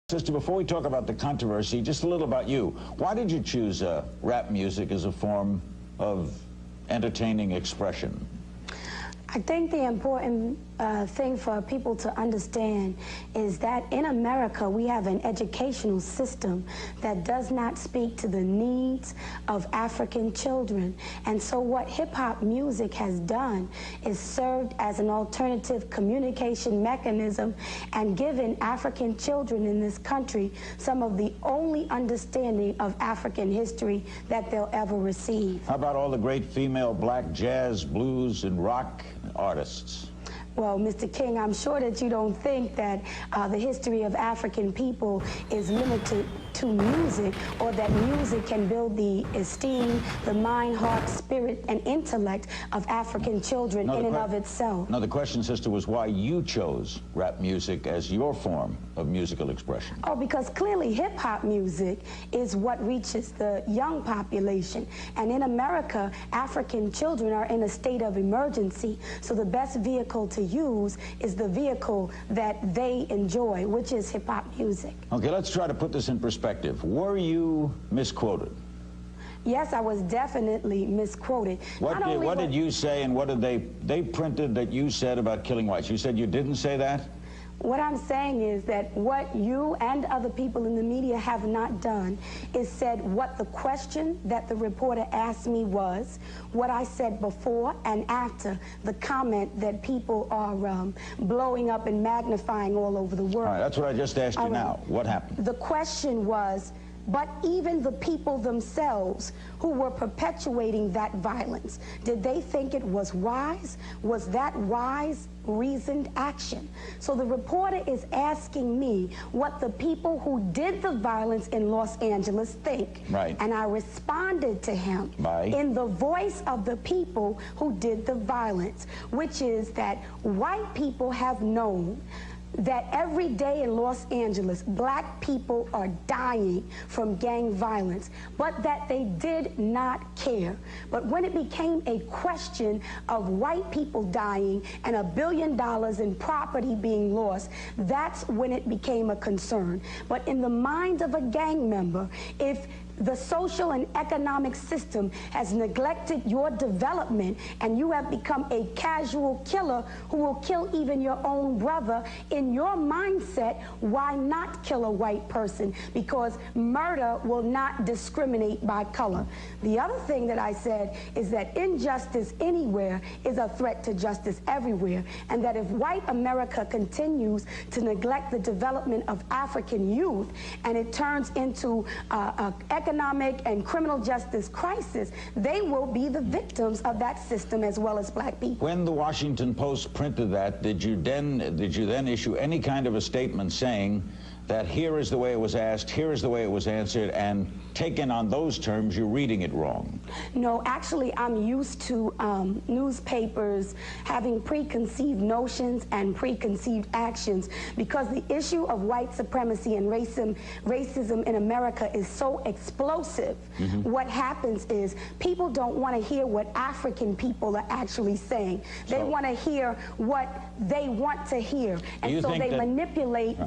Sister, before we talk about the controversy, just a little about you. Why did you choose rap music as a form of entertaining expression? I think the important thing for people to understand is that in America we have an educational system that does not speak to the needs of African children. And so what hip-hop music has done is served as an alternative communication mechanism and given African children in this country some of the only understanding of African history that they'll ever receive. How about all the great female black jazz, blues, and rock artists? Well, Mr. King, I'm sure that you don't think that the history of African people is limited to music, or that music can build the esteem, the mind, heart, spirit, and intellect of African children in and of itself. No, the question, sister, was why you chose rap music as your form of musical expression. Oh, because clearly hip-hop music is what reaches the young population. And in America, African children are in a state of emergency. So the best vehicle to use is the vehicle that they enjoy, which is hip-hop music. Okay, let's try to put this in perspective. Were you misquoted? Yes, I was definitely misquoted. What did you say, and what did they printed that you said about killing whites? You said you didn't say that? What I'm saying is that what you and other people in the media have not done is said what the question that the reporter asked me was, what I said before and after the comment that people are blowing up and magnifying all over the world. All right, that's what I just asked you now. What happened? The question was, but even the people themselves who were perpetuating that violence, did they think it was wise? Was that wise, reasoned action? So the reporter is asking me what the people who did the violence in Los Angeles think. Right. And I responded to him in the voice of the people who did the violence, which is that white people have known that every day in Los Angeles, black people are dying from gang violence, but that they did not care. But when it became a question of white people dying and $1 billion in property being lost, that's when it became a concern. But in the mind of a gang member, if the social and economic system has neglected your development and you have become a casual killer who will kill even your own brother, in your mindset, why not kill a white person? Because murder will not discriminate by color. The other thing that I said is that injustice anywhere is a threat to justice everywhere, and that if white America continues to neglect the development of African youth and it turns into economic and criminal justice crisis, they will be the victims of that system as well as black people. When the Washington Post printed that, did you then issue any kind of a statement saying that here is the way it was asked, here is the way it was answered, and taken on those terms, you're reading it wrong? No, actually, I'm used to newspapers having preconceived notions and preconceived actions, because the issue of white supremacy and racism in America is so explosive. What happens is people don't want to hear what African people are actually saying. They want to hear what they want to hear. And so they manipulate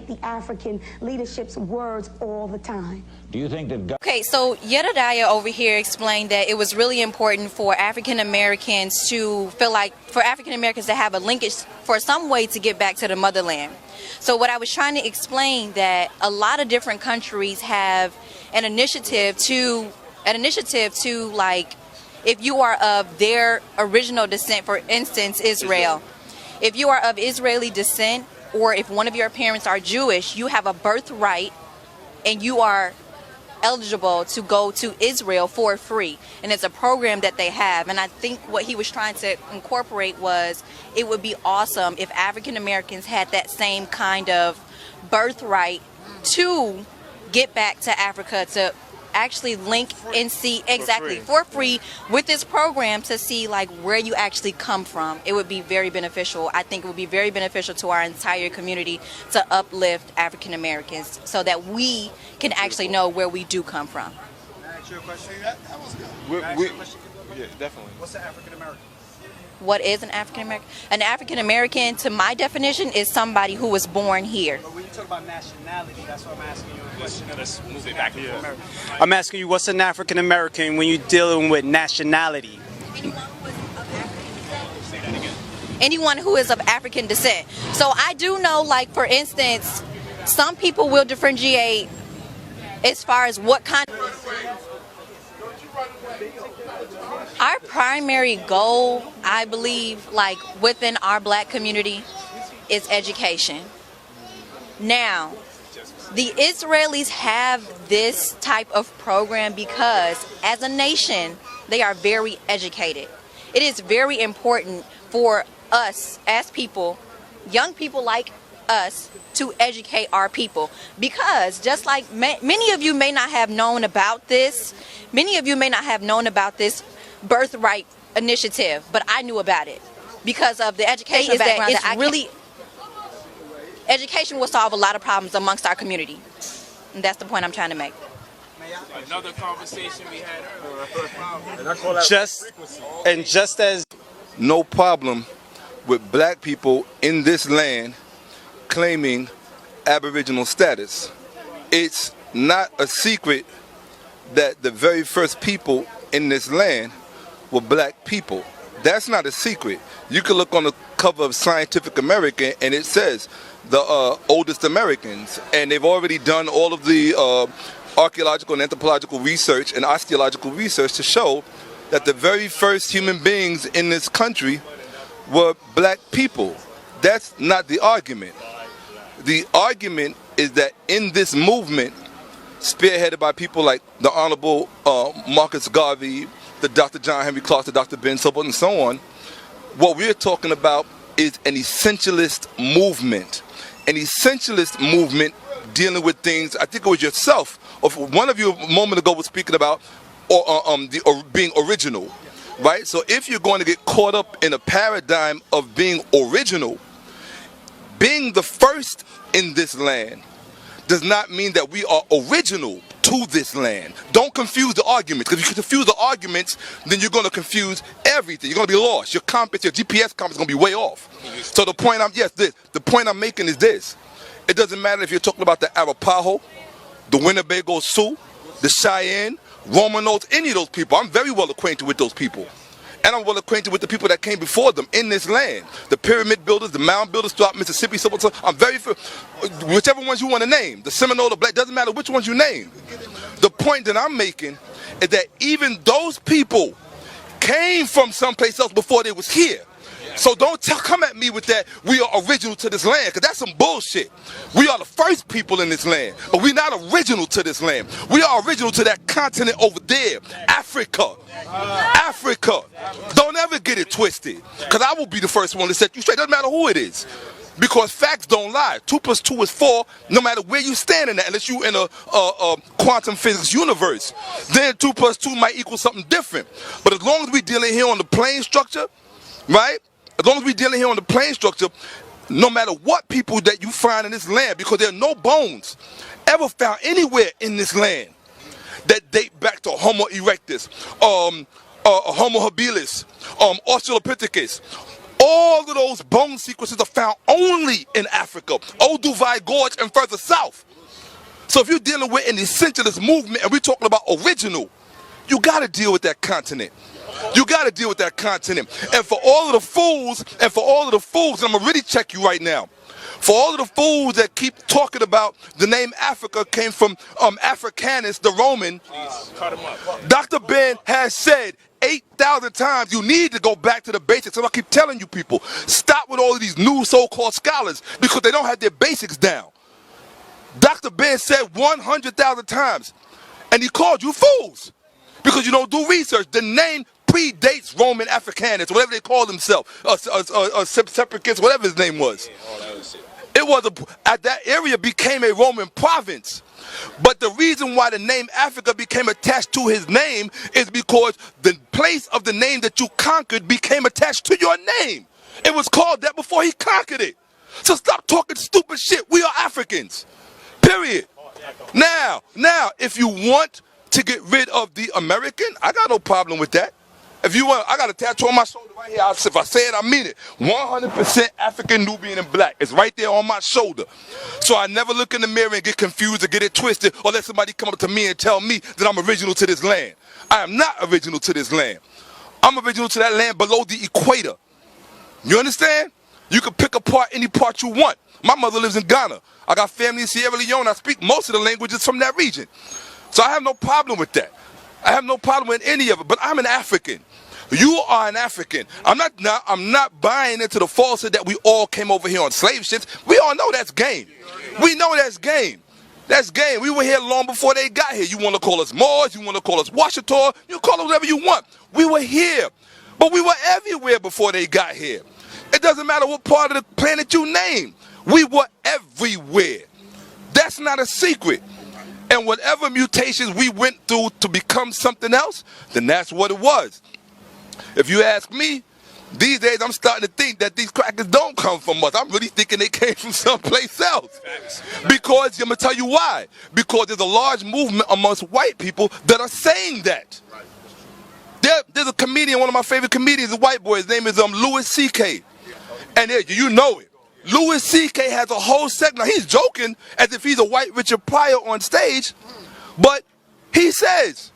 the African leadership's words all the time. Do you think that... Okay, so Yedidiah over here explained that it was really important for African Americans to feel like, for African Americans to have a linkage for some way to get back to the motherland. So what I was trying to explain, that a lot of different countries have an initiative to like, if you are of their original descent, for instance, Israel. If you are of Israeli descent, or if one of your parents are Jewish, you have a birthright and you are eligible to go to Israel for free. And it's a program that they have. And I think what he was trying to incorporate was, it would be awesome if African Americans had that same kind of birthright to get back to Africa, to actually link and see for free with this program, to see like where you actually come from. It would be very beneficial. I think it would be very beneficial to our entire community to uplift African Americans so that we can actually know where we do come from. Can I ask you a question? That was good. Yeah, definitely. What's the African American? what is an African American? An African American, to my definition, is somebody who was born here. But when you talk about nationality, that's what I'm asking you a question. Let's move it back here. I'm asking you, what's an African American when you're dealing with nationality? Anyone who is of African descent. So I do know, like, for instance, some people will differentiate as far as what kind of... Our primary goal, I believe, like within our black community, is education. Now, the Israelis have this type of program because as a nation, they are very educated. It is very important for us as people, young people like us, to educate our people, because just like many of you may not have known about this, birthright initiative, but I knew about it because of the education background. Education will solve a lot of problems amongst our community, and that's the point I'm trying to make. Another conversation we had earlier. Just as no problem with black people in this land claiming Aboriginal status. It's not a secret that the very first people in this land were black people. That's not a secret. You can look on the cover of Scientific American and it says the oldest Americans, and they've already done all of the archaeological and anthropological research and osteological research to show that the very first human beings in this country were black people. That's not the argument. The argument is that in this movement, spearheaded by people like the Honorable Marcus Garvey, the Dr. John Henry Clark, the Dr. Ben Sobel, and so on, what we're talking about is an essentialist movement. An essentialist movement dealing with things, I think it was yourself, or one of you a moment ago was speaking about being original, right? So if you're going to get caught up in a paradigm of being original, being the first in this land does not mean that we are original to this land. Don't confuse the arguments, because if you confuse the arguments, then you're going to confuse everything. You're going to be lost. Your compass, your GPS compass is going to be way off. So the point I'm making is this. It doesn't matter if you're talking about the Arapaho, the Winnebago Sioux, the Cheyenne, Romanoes, any of those people. I'm very well acquainted with those people. And I'm well acquainted with the people that came before them in this land. The pyramid builders, the mound builders throughout Mississippi. So I'm whichever ones you want to name. The Seminole, the Black, doesn't matter which ones you name. The point that I'm making is that even those people came from someplace else before they was here. So don't come at me with that we are original to this land, because that's some bullshit. We are the first people in this land, but we're not original to this land. We are original to that continent over there, Africa. Africa. Don't ever get it twisted, because I will be the first one to set you straight. Doesn't matter who it is, because facts don't lie. 2 + 2 is 4, no matter where you stand in that, unless you're in a quantum physics universe. Then 2 + 2 might equal something different. But as long as we're dealing here on the plane structure, right? As long as we're dealing here on the plane structure, no matter what people that you find in this land, because there are no bones ever found anywhere in this land that date back to Homo erectus, Homo habilis, Australopithecus. All of those bone sequences are found only in Africa, Olduvai Gorge and further south. So if you're dealing with an essentialist movement and we're talking about original, you got to deal with that continent. You got to deal with that continent. And for all of the fools, and I'm going to really check you right now. For all of the fools that keep talking about the name Africa came from Africanus, the Roman, Dr. Ben has said 8,000 times you need to go back to the basics. So I keep telling you people, stop with all of these new so-called scholars because they don't have their basics down. Dr. Ben said 100,000 times, and he called you fools because you don't do research. The name predates Roman Africanus, whatever they call themselves, Separicus, whatever his name was. It was that area became a Roman province. But the reason why the name Africa became attached to his name is because the place of the name that you conquered became attached to your name. It was called that before he conquered it. So stop talking stupid shit. We are Africans. Period. Now, if you want to get rid of the American, I got no problem with that. If you want, I got a tattoo on my shoulder right here. If I say it, I mean it. 100% African, Nubian, and black. It's right there on my shoulder. So I never look in the mirror and get confused or get it twisted or let somebody come up to me and tell me that I'm original to this land. I am not original to this land. I'm original to that land below the equator. You understand? You can pick apart any part you want. My mother lives in Ghana. I got family in Sierra Leone. I speak most of the languages from that region. So I have no problem with that. I have no problem with any of it, but I'm an African. You are an African. I'm not buying into the falsehood that we all came over here on slave ships. We all know that's game. We know that's game. That's game. We were here long before they got here. You want to call us Moors, you want to call us Washita, you call us whatever you want. We were here. But we were everywhere before they got here. It doesn't matter what part of the planet you name. We were everywhere. That's not a secret. And whatever mutations we went through to become something else, then that's what it was. If you ask me, these days I'm starting to think that these crackers don't come from us. I'm really thinking they came from someplace else. Because, I'm going to tell you why. Because there's a large movement amongst white people that are saying that. There's a comedian, one of my favorite comedians, a white boy. His name is Louis C.K. And you know it. Louis C.K. has a whole segment. Now, he's joking as if he's a white Richard Pryor on stage. But he says,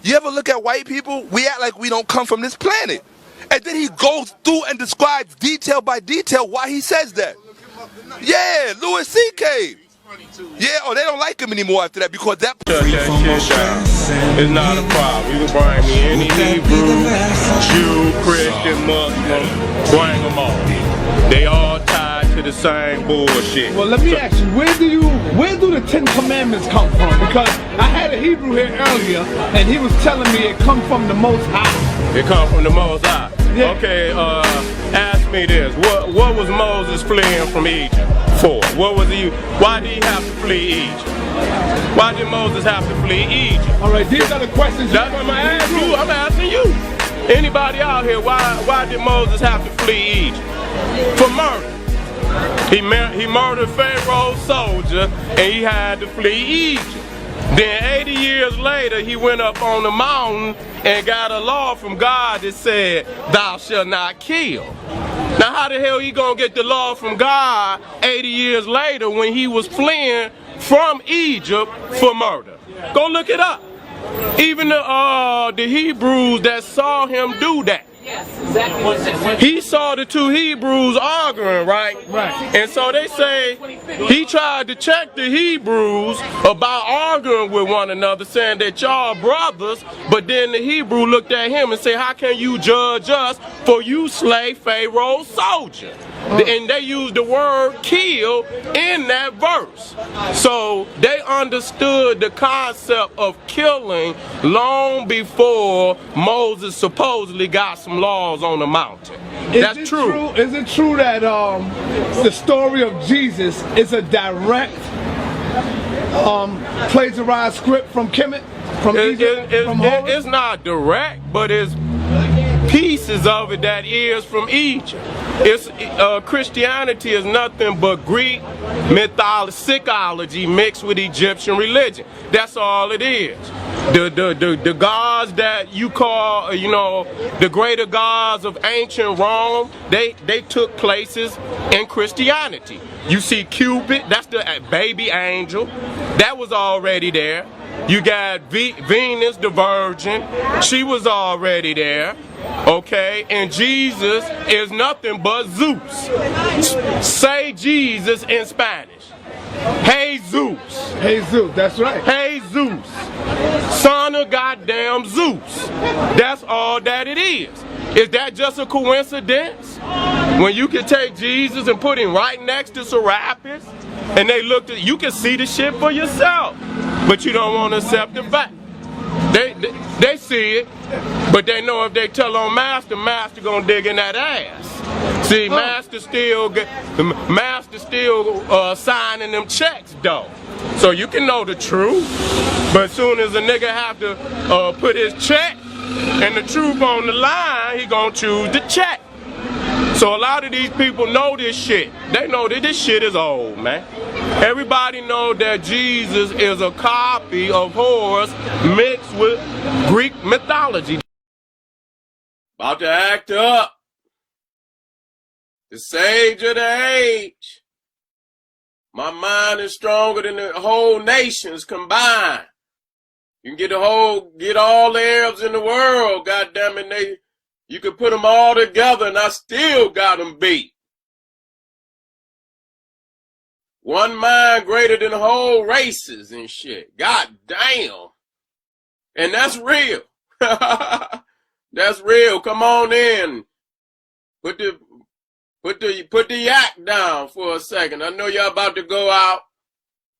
you ever look at white people? We act like we don't come from this planet. And then he goes through and describes detail by detail why he says that. Yeah, Louis C.K. Yeah, they don't like him anymore after that because that... Shut that shit down. It's not a problem. You can bring me any Hebrew, Jew, Christian, Muslim, bring them all. They all tied to the same bullshit. Well, let me ask you, where do the Ten Commandments come from? Because I had a Hebrew here earlier, and he was telling me it come from the Most High. It come from the Most High. Yeah. Okay, ask me this. What was Moses fleeing from Egypt for? Why did he have to flee Egypt? Why did Moses have to flee Egypt? All right, these are the questions. That's what I'm asking you. I'm asking you. Anybody out here, why did Moses have to flee Egypt? For murder. He murdered Pharaoh's soldier and he had to flee Egypt. Then 80 years later, he went up on the mountain and got a law from God that said, thou shalt not kill. Now how the hell he gonna get the law from God 80 years later when he was fleeing from Egypt for murder? Go look it up. Even the Hebrews that saw him do that. He saw the two Hebrews arguing, right? And so they say he tried to check the Hebrews about arguing with one another, saying that y'all brothers, but then the Hebrew looked at him and said, how can you judge us for you slay Pharaoh's soldier? And they used the word kill in that verse. So they understood the concept of killing long before Moses supposedly got some laws on the mountain. That's true. Is it true that the story of Jesus is a direct plagiarized script from Kemet? It's not direct, but it's pieces of it that is from Egypt. Christianity is nothing but Greek mythology mixed with Egyptian religion. That's all it is. The gods that you call, the greater gods of ancient Rome, they took places in Christianity. You see Cupid, that's the baby angel, that was already there. You got Venus, the Virgin, she was already there. Okay, and Jesus is nothing but Zeus. Say Jesus in Spanish. Hey Zeus. Hey Zeus, that's right. Hey Zeus. Son of goddamn Zeus. That's all that it is. Is that just a coincidence? When you can take Jesus and put him right next to Serapis, and they looked at, you can see the shit for yourself, but you don't want to accept the fact. They see it, but they know if they tell on Master gonna dig in that ass. See, Master still signing them checks though. So you can know the truth, but as soon as a nigga have to put his check and the truth on the line, he gonna choose the check. So a lot of these people know this shit. They know that this shit is old, man. Everybody know that Jesus is a copy of Horus mixed with Greek mythology. About to act up. The sage of the age. My mind is stronger than the whole nations combined. You can get all the Arabs in the world, goddamn it, you can put them all together and I still got them beat. One mind greater than whole races and shit. God damn. And that's real. That's real. Come on in. Put the yak down for a second. I know y'all about to go out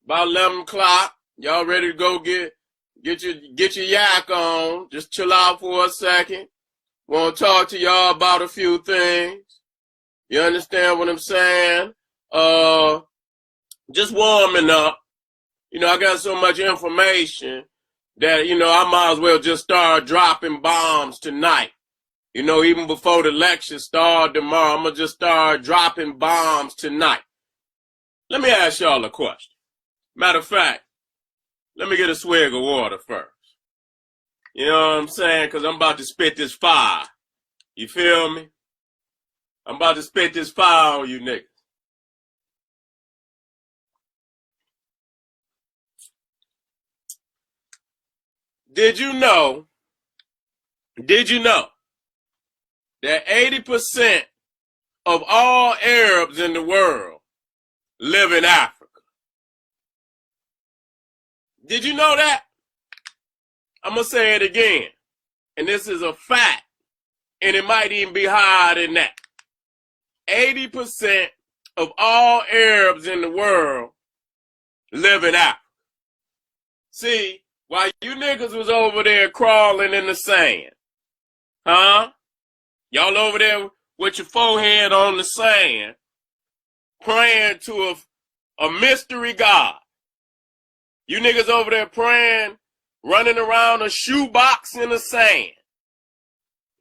about 11 o'clock. Y'all ready to go get your yak on. Just chill out for a second. Want to talk to y'all about a few things. You understand what I'm saying? Just warming up. You know, I got so much information that, you know, I might as well just start dropping bombs tonight. You know, even before the lecture start tomorrow, I'm going to just start dropping bombs tonight. Let me ask y'all a question. Matter of fact, let me get a swig of water first. You know what I'm saying? Because I'm about to spit this fire. You feel me? I'm about to spit this fire on you niggas. Did you know that 80% of all Arabs in the world live in Africa? Did you know that? I'm going to say it again. And this is a fact. And it might even be higher than that. 80% of all Arabs in the world live in Africa. See, while you niggas was over there crawling in the sand, huh? Y'all over there with your forehead on the sand, praying to a mystery God. You niggas over there praying, running around a shoebox in the sand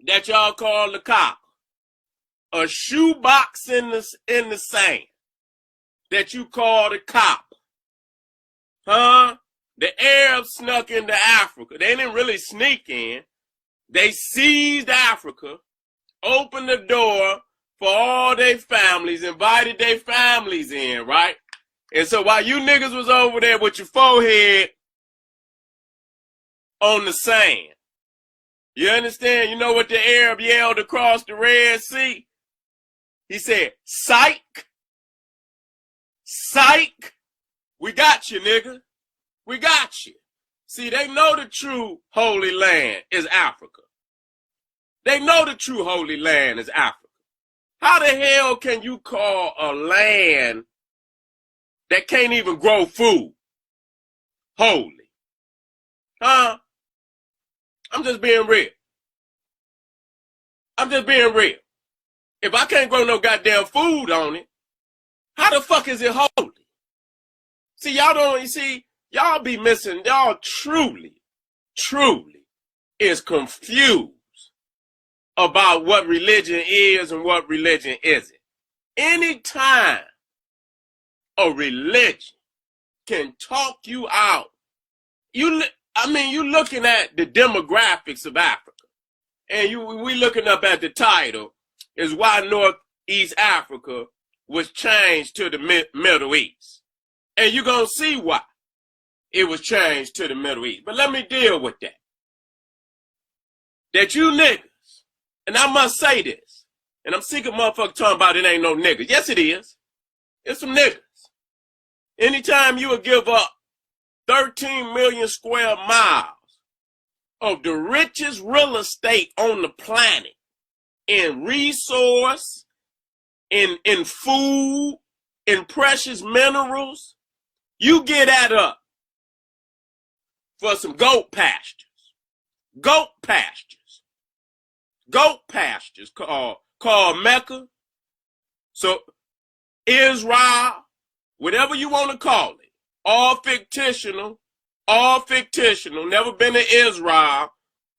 that y'all call the Kaaba. A shoebox in the sand that you call the Kaaba. Huh? The Arabs snuck into Africa. They didn't really sneak in. They seized Africa, opened the door for all their families, invited their families in, right? And so while you niggas was over there with your forehead on the sand, you understand? You know what the Arab yelled across the Red Sea? He said, psych, psych, we got you, nigga. We got you. See, they know the true Holy Land is Africa. They know the true Holy Land is Africa. How the hell can you call a land that can't even grow food holy? Huh? I'm just being real. I'm just being real. If I can't grow no goddamn food on it, how the fuck is it holy? See, y'all be missing. Y'all truly is confused about what religion is and what religion isn't. Anytime a religion can talk you out, you're looking at the demographics of Africa, and we looking up at the title is why Northeast Africa was changed to the Middle East, and you're gonna see why it was changed to the Middle East. But let me deal with that. That you niggas, and I must say this, and I'm sick of motherfuckers talking about it ain't no niggas. Yes, it is. It's some niggas. Anytime you would give up 13 million square miles of the richest real estate on the planet in resource, in food, in precious minerals, you get that up for some goat pastures. Goat pastures. Goat pastures called Mecca. So Israel, whatever you want to call it, all fictional, never been to Israel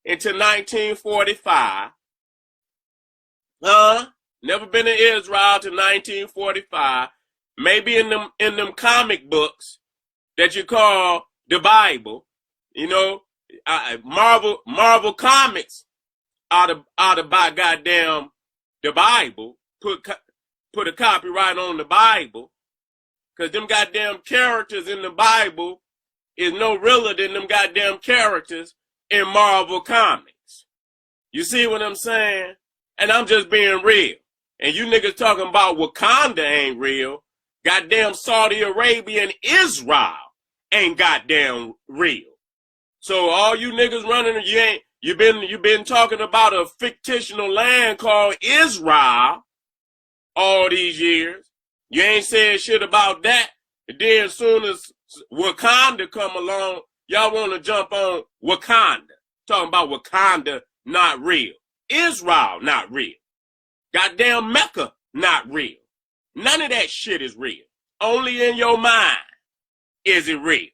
until 1945. Never been to Israel till 1945. Maybe in them comic books that you call the Bible, you know, Marvel Comics ought to buy goddamn the Bible, put a copyright on the Bible, because them goddamn characters in the Bible is no realer than them goddamn characters in Marvel Comics. You see what I'm saying? And I'm just being real. And you niggas talking about Wakanda ain't real. Goddamn Saudi Arabia and Israel ain't goddamn real. So all you niggas running, you've been talking about a fictional land called Israel all these years. You ain't said shit about that. And then as soon as Wakanda come along, y'all want to jump on Wakanda. Talking about Wakanda not real. Israel not real. Goddamn Mecca not real. None of that shit is real. Only in your mind is it real.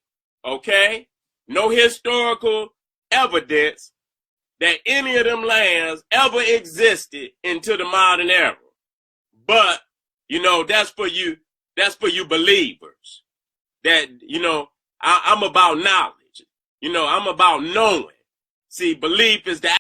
Okay? No historical evidence that any of them lands ever existed into the modern era. But, you know, that's for you believers. That, you know, I'm about knowledge. You know, I'm about knowing. See, belief is the